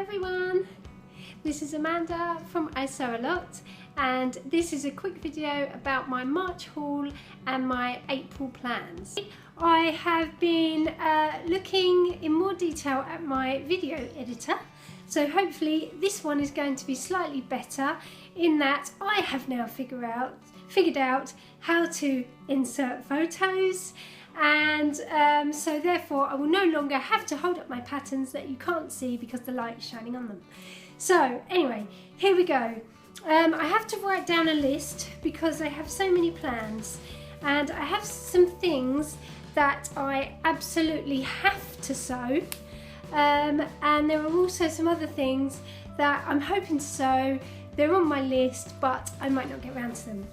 everyone, this is Amanda from I Sew A Lot, and this is a quick video about my March haul and my April plans. I have been looking in more detail at my video editor, so hopefully this one is going to be slightly better in that I have now figured out how to insert photos, and so therefore I will no longer have to hold up my patterns that you can't see because the light is shining on them. So anyway, here we go. I have to write down a list because I have so many plans, and I have some things that I absolutely have to sew, and there are also some other things that I'm hoping to sew. They're on my list, but I might not get around to them.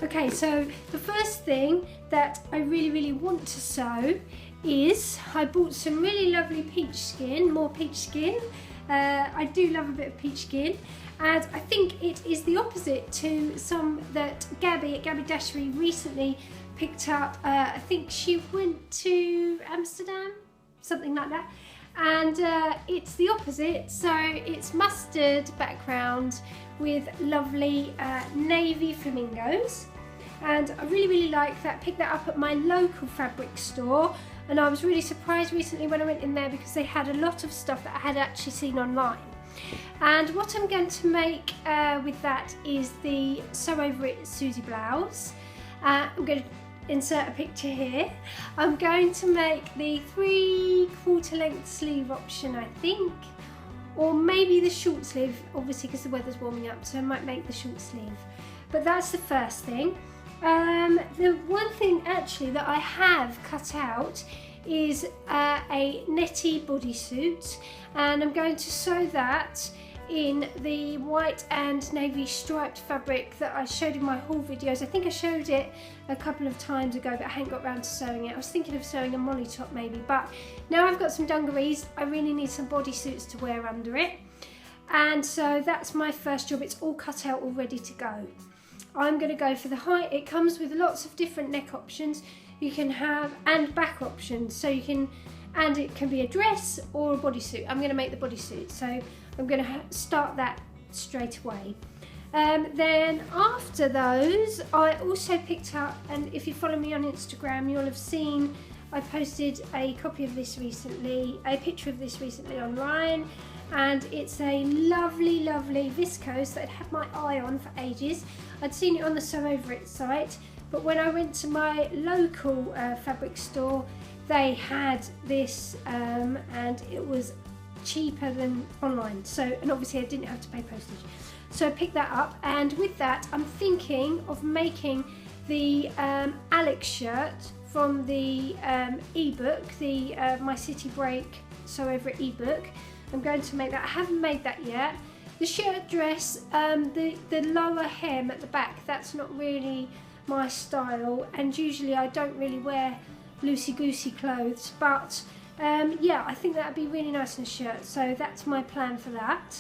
Okay, so the first thing that I really want to sew is I bought some really lovely peach skin, more peach skin. I do love a bit of peach skin, and I think it is the opposite to some that Gabby at Gabby Dashery recently picked up. I think she went to Amsterdam, something like that, and it's the opposite. So it's mustard background with lovely navy flamingos, and I really like that. Picked that up at my local fabric store, and I was really surprised recently when I went in there because they had a lot of stuff that I had actually seen online. And what I'm going to make with that is the Sew Over It Susie blouse. I'm going to insert a picture here. I'm going to make the 3/4 length sleeve option, I think, or maybe the short sleeve, obviously because the weather's warming up, so I might make the short sleeve. But that's the first thing. The one thing actually that I have cut out is a netty bodysuit, and I'm going to sew that in the white and navy striped fabric that I showed in my haul videos. I think I showed it a couple of times ago, but I hadn't got around to sewing it. I was thinking of sewing a molly top maybe, but now I've got some dungarees, I really need some bodysuits to wear under it. And so that's my first job. It's all cut out, all ready to go. I'm going to go for the height. It comes with lots of different neck options you can have, and back options, so you can, and it can be a dress or a bodysuit. I'm going to make the bodysuit, so I'm going to start that straight away. Then after those, I also picked up, and if you follow me on Instagram, you'll have seen I posted a copy of this recently, a picture of this recently online, and it's a lovely viscose that I'd had my eye on for ages. I'd seen it on the Sew Over It site, but when I went to my local fabric store, they had this, and it was cheaper than online, so, and obviously I didn't have to pay postage, so I picked that up. And with that I'm thinking of making the Alex shirt from the ebook, the My City Break Sew Over It ebook. I'm going to make that. I haven't made that yet. The shirt dress, the lower hem at the back, that's not really my style, and usually I don't really wear loosey-goosey clothes, but yeah, I think that would be really nice in a shirt, so that's my plan for that.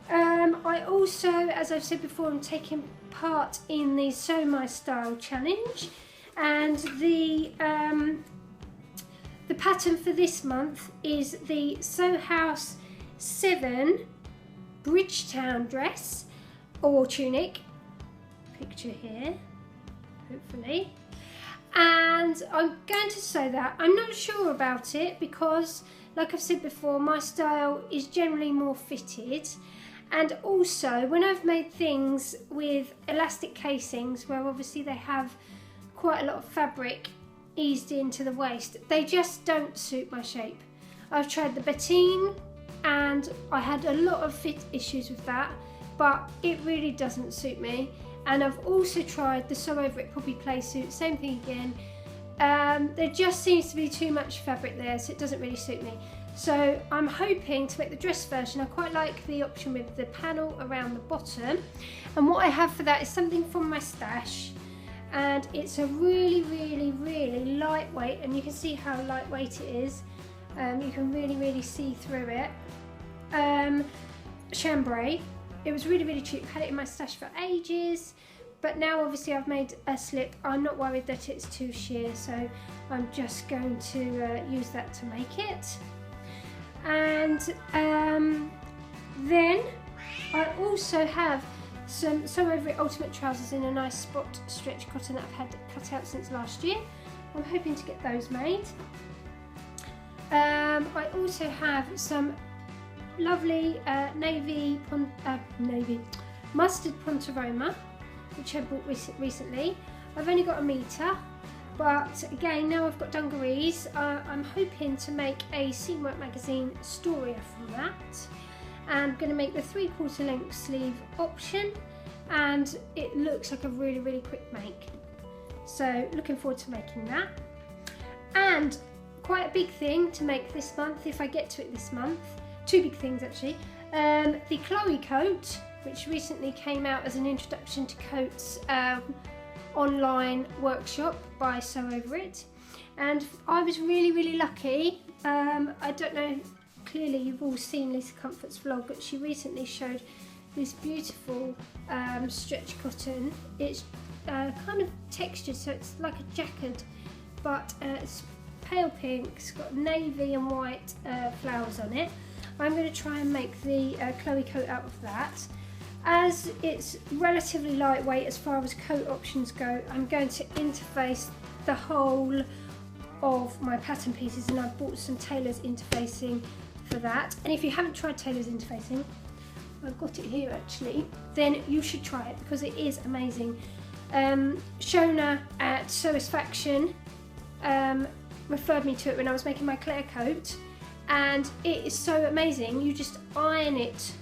I also, as I've said before, I'm taking part in the Sew My Style challenge, and the pattern for this month is the Sew House 7 Bridgetown dress or tunic, picture here hopefully, and I'm going to sew that. I'm not sure about it because, like I've said before, my style is generally more fitted, and also when I've made things with elastic casings where obviously they have quite a lot of fabric eased into the waist, they just don't suit my shape. I've tried the Bettine and I had a lot of fit issues with that, but it really doesn't suit me. And I've also tried the Sew Over It Poppy Play suit, same thing again. There just seems to be too much fabric there, so it doesn't really suit me. So I'm hoping to make the dress version. I quite like the option with the panel around the bottom, and what I have for that is something from my stash, and it's a really lightweight, and you can see how lightweight it is. You can really see through it. Chambray. It was really cheap. I had it in my stash for ages, but now obviously I've made a slip. I'm not worried that it's too sheer, so I'm just going to use that to make it. And Then I also have some Sew Over It Ultimate trousers in a nice spot stretch cotton that I've had cut out since last year. I'm hoping to get those made. I also have some lovely navy mustard Pontoroma, which I bought recently. I've only got 1 metre, but again, now I've got dungarees, I'm hoping to make a Seamwork magazine story from that. I'm going to make the 3/4 length sleeve option, and it looks like a really quick make. So looking forward to making that. And quite a big thing to make this month, if I get to it this month, 2 big things actually. The Chloe coat, which recently came out as an introduction to coats online workshop by Sew Over It, and I was really lucky. I don't know, clearly you've all seen Lisa Comfort's vlog, but she recently showed this beautiful stretch cotton. It's kind of textured, so it's like a jacket, but it's pale pink, it's got navy and white flowers on it. I'm going to try and make the Chloe coat out of that. As it's relatively lightweight as far as coat options go, I'm going to interface the whole of my pattern pieces, and I've bought some tailor's interfacing for that. And if you haven't tried tailor's interfacing, I've got it here actually, then you should try it because it is amazing. Shona at Satisfaction referred me to it when I was making my Claire coat, and it is so amazing. You just iron it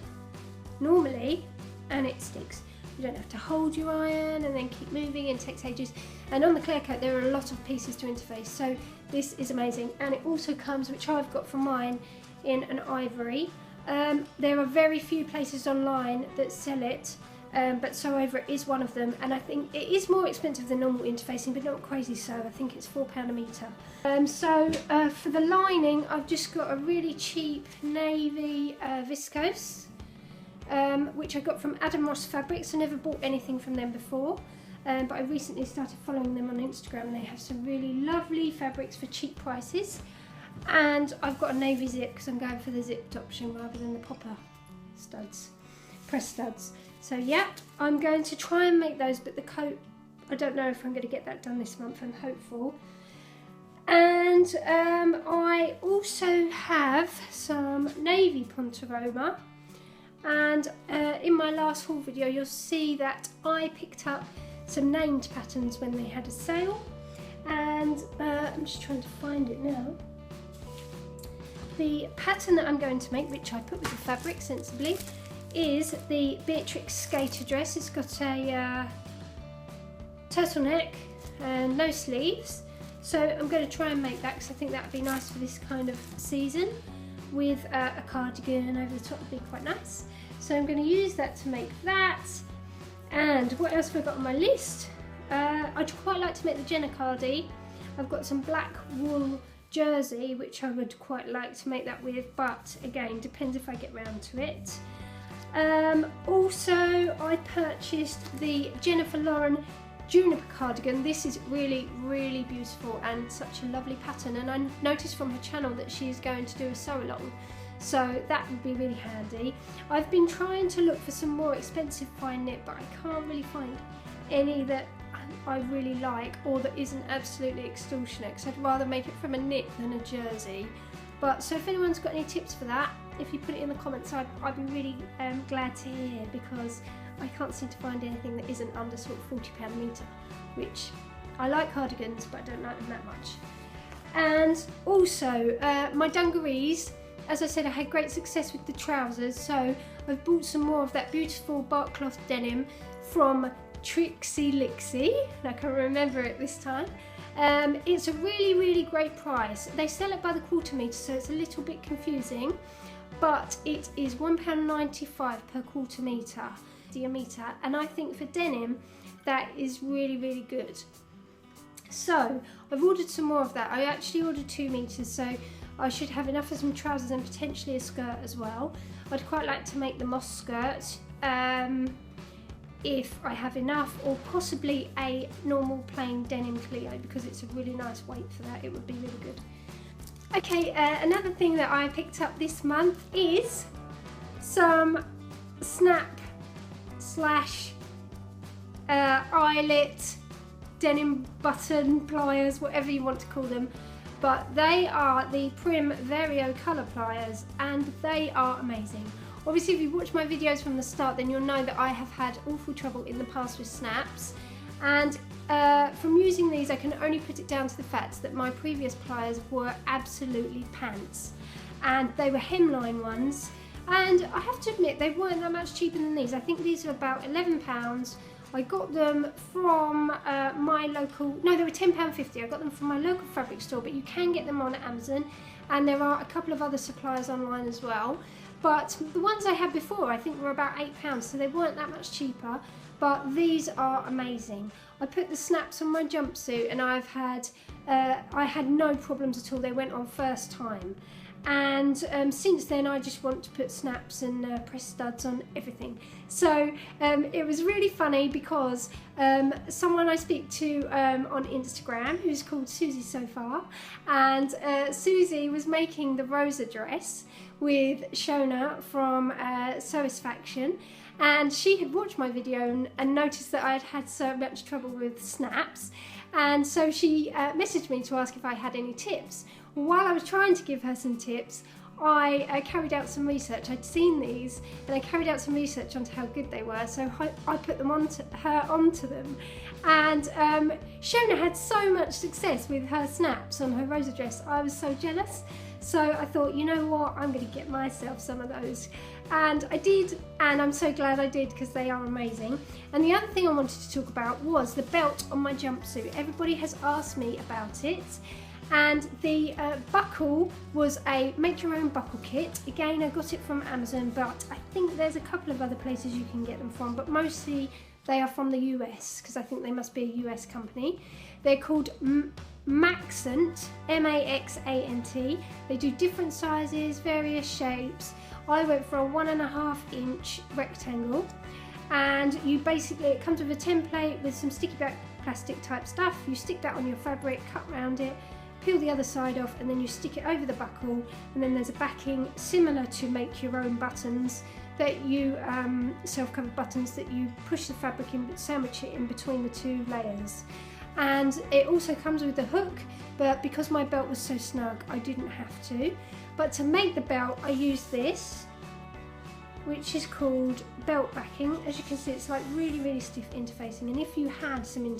normally and it sticks. You don't have to hold your iron and then keep moving, and it takes ages. And on the Claire coat there are a lot of pieces to interface, so this is amazing. And it also comes, which I've got for mine, in an ivory. There are very few places online that sell it, but Sew Over It is one of them, and I think it is more expensive than normal interfacing, but not crazy so. I think it's £4 a metre. For the lining, I've just got a really cheap navy viscose, which I got from Adam Ross Fabrics. I never bought anything from them before, but I recently started following them on Instagram, and they have some really lovely fabrics for cheap prices. And I've got a navy zip because I'm going for the zipped option rather than the popper studs, press studs. So yeah, I'm going to try and make those, but the coat, I don't know if I'm going to get that done this month. I'm hopeful. And I also have some navy Pontoroma, and in my last haul video you'll see that I picked up some named patterns when they had a sale, and I'm just trying to find it now. The pattern that I'm going to make, which I put with the fabric sensibly, is the Beatrix skater dress. It's got a turtleneck and no sleeves, so I'm going to try and make that because I think that would be nice for this kind of season, with a cardigan over the top would be quite nice. So I'm going to use that to make that. And what else have I got on my list? I'd quite like to make the Jenna cardi. I've got some black wool jersey which I would quite like to make that with, but again, depends if I get round to it. Also, I purchased the Jennifer Lauren Juniper cardigan. This is really beautiful and such a lovely pattern, and I noticed from her channel that she's going to do a sew along, so that would be really handy. I've been trying to look for some more expensive fine knit, but I can't really find any that I really like or that isn't absolutely extortionate, because I'd rather make it from a knit than a jersey. But so if anyone's got any tips for that, if you put it in the comments, I'd be really glad to hear, because I can't seem to find anything that isn't under sort of £40 a metre, which I like cardigans, but I don't like them that much. And also my dungarees, as I said, I had great success with the trousers, so I've bought some more of that beautiful bark cloth denim from Trixie Lixie, I can remember it this time. It's a really great price. They sell it by the quarter metre, so it's a little bit confusing, but it is £1.95 per quarter metre, and I think for denim that is really good. So I've ordered some more of that. I actually ordered 2 metres, so I should have enough for some trousers and potentially a skirt as well. I'd quite like to make the moss skirt if I have enough, or possibly a normal plain denim Clio, because it's a really nice weight for that. It would be really good. Okay, another thing that I picked up this month is some snap slash eyelet denim button pliers, whatever you want to call them, but they are the Prim Vario colour pliers and they are amazing. Obviously if you watch my videos from the start, then you'll know that I have had awful trouble in the past with snaps, and from using these I can only put it down to the fact that my previous pliers were absolutely pants, and they were hemline ones, and I have to admit they weren't that much cheaper than these. I think these are about £11. I got them from my local, no, they were £10.50. I got them from my local fabric store, but you can get them on Amazon, and there are a couple of other suppliers online as well. But the ones I had before I think were about £8, so they weren't that much cheaper, but these are amazing. I put the snaps on my jumpsuit and I had no problems at all. They went on first time. And since then I just want to put snaps and press studs on everything. So it was really funny because someone I speak to on Instagram, who's called Susie so far, and Susie was making the Rosa dress with Shona from Satisfaction, and she had watched my video and noticed that I had had so much trouble with snaps, and so she messaged me to ask if I had any tips. While I was trying to give her some tips, I carried out some research. I'd seen these and I carried out some research onto how good they were, so I put them onto them, and Shona had so much success with her snaps on her Rosa dress. I was so jealous, so I thought, you know what, I'm going to get myself some of those, and I did, and I'm so glad I did because they are amazing. And the other thing I wanted to talk about was the belt on my jumpsuit. Everybody has asked me about it. And the buckle was a make your own buckle kit. Again, I got it from Amazon, but I think there's a couple of other places you can get them from, but mostly they are from the US, because I think they must be a US company. They're called Maxant, M-A-X-A-N-T. They do different sizes, various shapes. I went for a 1.5 inch rectangle, and you basically, it comes with a template with some sticky back plastic type stuff. You stick that on your fabric, cut around it, peel the other side off, and then you stick it over the buckle, and then there's a backing similar to make your own buttons that you self-cover buttons that you push the fabric in, sandwich it in between the two layers. And it also comes with a hook, but because my belt was so snug I didn't have to. But to make the belt I used this, which is called belt backing. As you can see, it's like really stiff interfacing, and if you had some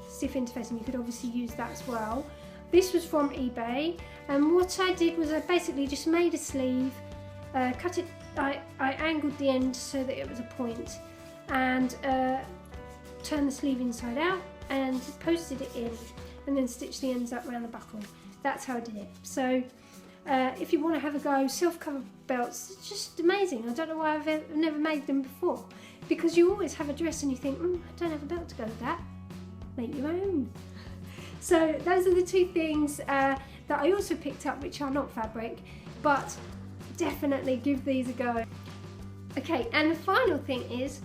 stiff interfacing, you could obviously use that as well. This was from eBay, and what I did was I basically just made a sleeve, cut it, I angled the end so that it was a point, and turned the sleeve inside out and posted it in, and then stitched the ends up around the buckle. That's how I did it. So if you want to have a go, self-cover belts, it's just amazing. I don't know why I've never made them before, because you always have a dress and you think, I don't have a belt to go with that. Make your own. So those are the two things that I also picked up, which are not fabric, but definitely give these a go. Okay, and the final thing is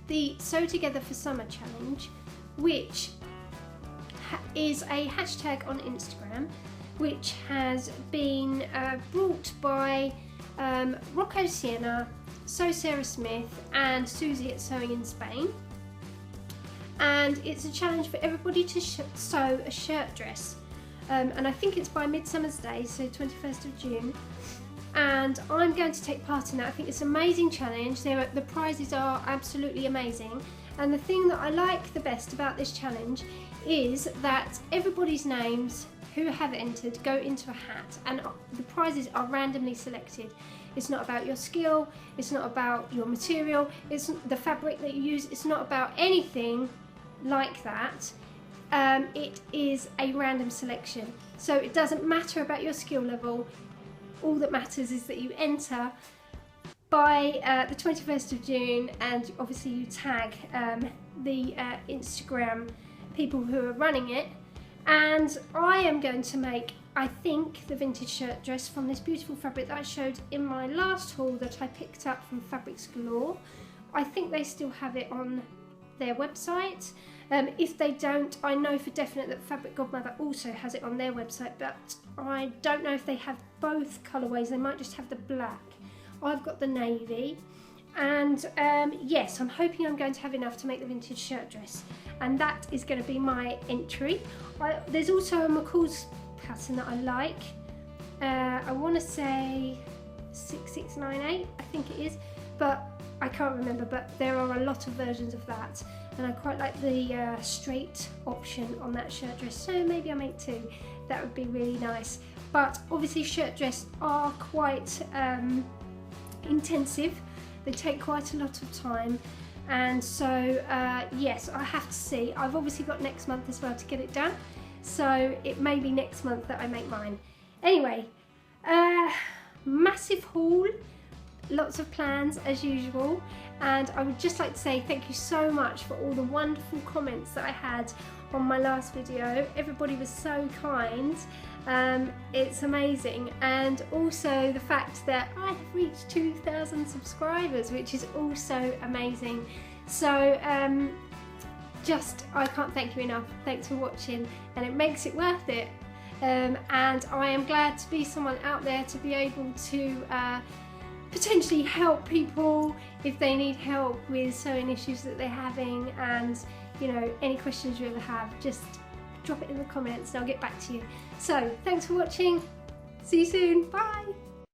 the Sew Together for Summer challenge, which is a hashtag on Instagram, which has been brought by Rocco Sienna, Sew Sarah Smith, and Susie at Sewing in Spain. And it's a challenge for everybody to sew a shirt dress, and I think it's by Midsummer's Day, so 21st of June, and I'm going to take part in that. I think it's an amazing challenge. The prizes are absolutely amazing, and the thing that I like the best about this challenge is that everybody's names who have entered go into a hat, and the prizes are randomly selected. It's not about your skill, it's not about your material, it's the fabric that you use, it's not about anything like that. It is a random selection, so it doesn't matter about your skill level. All that matters is that you enter by the 21st of June, and obviously you tag the Instagram people who are running it. And I am going to make, I think, the vintage shirt dress from this beautiful fabric that I showed in my last haul that I picked up from Fabrics Galore. I think they still have it on their website. If they don't, I know for definite that Fabric Godmother also has it on their website, but I don't know if they have both colourways. They might just have the black. I've got the navy, and yes, I'm hoping I'm going to have enough to make the vintage shirt dress, and that is going to be my entry. There's also a McCall's pattern that I like. I want to say 6698, I think it is, but I can't remember, but there are a lot of versions of that, and I quite like the straight option on that shirt dress, so maybe I make two. That would be really nice. But obviously shirt dress are quite intensive. They take quite a lot of time, and so yes, I have to see. I've obviously got next month as well to get it done, so it may be next month that I make mine. Anyway, massive haul, lots of plans as usual, and I would just like to say thank you so much for all the wonderful comments that I had on my last video. Everybody was so kind. It's amazing, and also the fact that I have reached 2,000 subscribers, which is also amazing. So I can't thank you enough. Thanks for watching, and it makes it worth it. And I am glad to be someone out there to be able to potentially help people if they need help with sewing issues that they're having, and you know, any questions you ever have, just drop it in the comments and I'll get back to you. So thanks for watching, see you soon, bye.